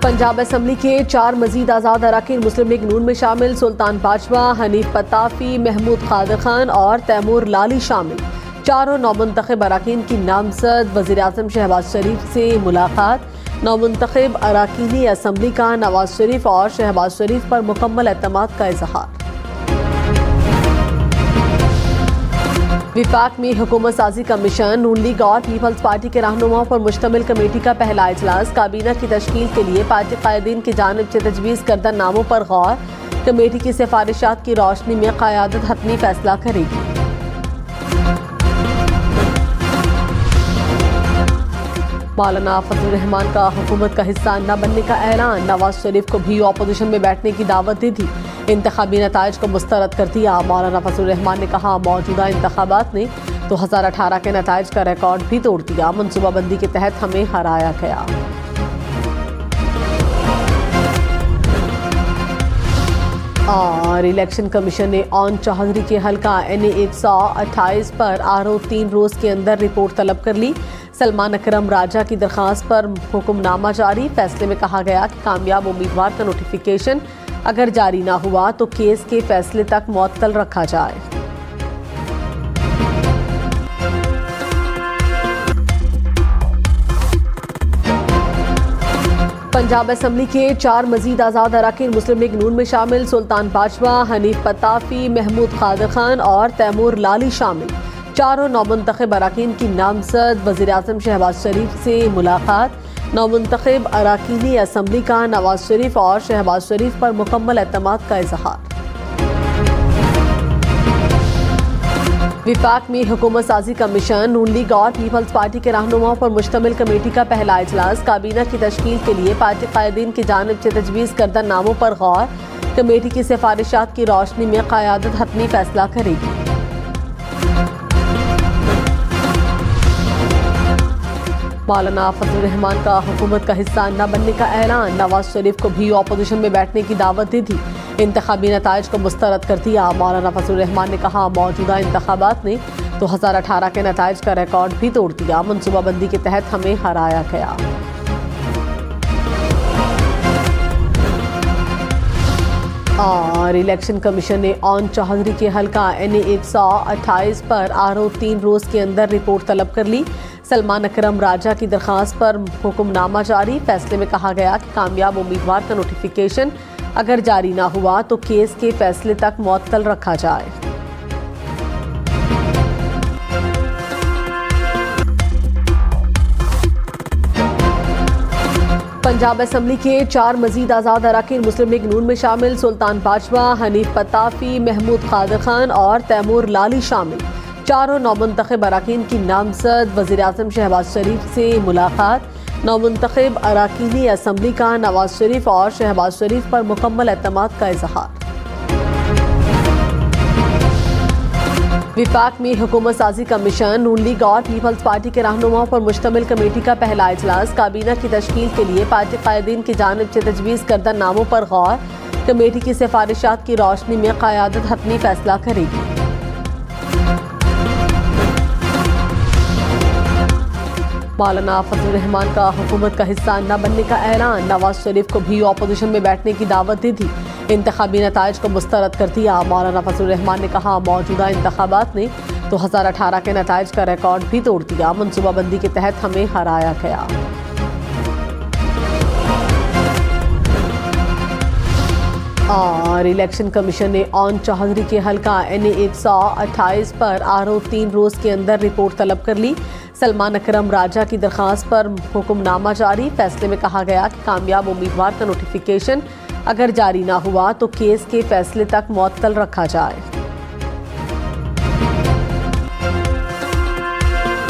Punjab assembly के 4 मजीद आज़ाद अरकान मुस्लिम league नून में शामिल। सुल्तान बाजवा, हनीफ पताफी, महमूद कादिर खान और तैमूर लाली शामिल। चारों नौमुंतखब अरकान की नामजद वज़ीर आज़म शहबाज शरीफ से मुलाकात। नौमुंतखब अरकान असम्बली का नवाज शरीफ और शहबाज शरीफ पर मुकम्मल एतमाद का इजहार। विफाक में हुकूमत साजी कमीशन नून लीग और पीपल्स पार्टी के रहनुमाओं पर मुश्तमिल कमेटी का पहला इजलास। काबीना की तश्कील के लिए पार्टी कायदीन की जानिब से तजवीज़ करदा नामों पर गौर। कमेटी की सिफारिशात की रोशनी में क़यादत हतमी फैसला करेगी। मौलाना फजल रहमान का हुकूमत का हिस्सा न बनने का ऐलान। नवाज शरीफ को भी अपोजिशन में बैठने की दावत दी थी, इंतखाबी नताइज को मुस्तरद कर दिया। मौलाना फजल रहमान ने कहा, मौजूदा इंतखाबात ने 2018 के नताइज का रिकॉर्ड भी तोड़ दिया। मनसूबाबंदी के तहत हमें हराया गया। और इलेक्शन कमीशन ने ऑन चौधरी के हल्का NA 128 पर RO 3 रोज के अंदर रिपोर्ट तलब कर ली। सलमान अकरम राजा की दरख्वास्त पर हुक्मनामा जारी। फैसले में कहा गया कि कामयाब उम्मीदवार का नोटिफिकेशन अगर जारी ना हुआ तो केस के फैसले तक मुअत्तल रखा जाए। पंजाब असम्बली के 4 मजीद आज़ाद अरकान मुस्लिम लीग नून में शामिल। सुल्तान बाजवा, हनीफ पताफी, महमूद कादिर खान और तैमूर लाली शामिल। चारों नौमुंतखब अरकान की नामजद वज़ीर आज़म शहबाज शरीफ से मुलाकात। नौमुंतखब अरकान असम्बली का नवाज शरीफ और शहबाज शरीफ पर मुकम्मल एतमाद का इजहार। विफाक में हुकूमत साजी कमीशन नून लीग और पीपल्स पार्टी के रहनुमाओं पर मुश्तमिल कमेटी का पहला इजलास। काबीना की तश्कील के लिए पार्टी कायदीन की जानिब से तजवीज़ करदा नामों पर गौर। कमेटी की सिफारिशात की रोशनी में क़यादत हतमी फैसला करेगी। मौलाना फजल रहमान का हुकूमत का हिस्सा न बनने का ऐलान। नवाज शरीफ को भी अपोजिशन में बैठने की दावत दी थी, इंतखाबी नताइज को मुस्तरद कर दिया। मौलाना फजल रहमान ने कहा, मौजूदा इंतखाबात ने 2018 के नताइज का रिकॉर्ड भी तोड़ दिया। मनसूबाबंदी के तहत हमें हराया गया। और इलेक्शन कमीशन ने ऑन चौधरी के हल्का NA 128 पर RO 3 रोज के अंदर रिपोर्ट तलब कर ली। सलमान अकरम राजा की दरख्वास्त पर हुक्मनामा जारी। फैसले में कहा गया कि कामयाब उम्मीदवार का नोटिफिकेशन अगर जारी ना हुआ तो केस के फैसले तक मुअत्तल रखा जाए। पंजाब असम्बली के 4 मजीद आज़ाद अरकान मुस्लिम लीग नून में शामिल। सुल्तान बाजवा, हनीफ पताफी, महमूद कादिर खान और तैमूर लाली शामिल। चारों नौमुंतखब अरकान की नामजद वज़ीर आज़म शहबाज शरीफ से मुलाकात। नौमुंतखब अरकान असम्बली का नवाज शरीफ और शहबाज शरीफ पर मुकम्मल एतमाद का इजहार। विफाक में हुकूमत साजी कमीशन नून लीग और पीपल्स पार्टी के रहनुमाओं पर मुश्तमिल कमेटी का पहला इजलास। काबीना की तश्कील के लिए पार्टी कायदीन की जानिब से तजवीज़ करदा नामों पर गौर। कमेटी की सिफारिशात की रोशनी में क़यादत हतमी फैसला करेगी। मौलाना फजल रहमान का हुकूमत का हिस्सा न बनने का ऐलान। नवाज शरीफ को भी अपोजिशन में बैठने की दावत दी थी, इंतखाबी नताइज को मुस्तरद कर दिया। मौलाना फजल रहमान ने कहा, मौजूदा इंतखाबात ने 2018 के नताइज का रिकॉर्ड भी तोड़ दिया। मनसूबाबंदी के तहत हमें हराया गया। और इलेक्शन कमीशन ने ऑन चौधरी के हल्का NA 128 पर RO 3 रोज के अंदर रिपोर्ट तलब कर ली। सलमान अकरम राजा की दरख्वास्त पर हुक्मनामा जारी। फैसले में कहा गया कि कामयाब उम्मीदवार का नोटिफिकेशन अगर जारी ना हुआ तो केस के फैसले तक मुअत्तल रखा जाए।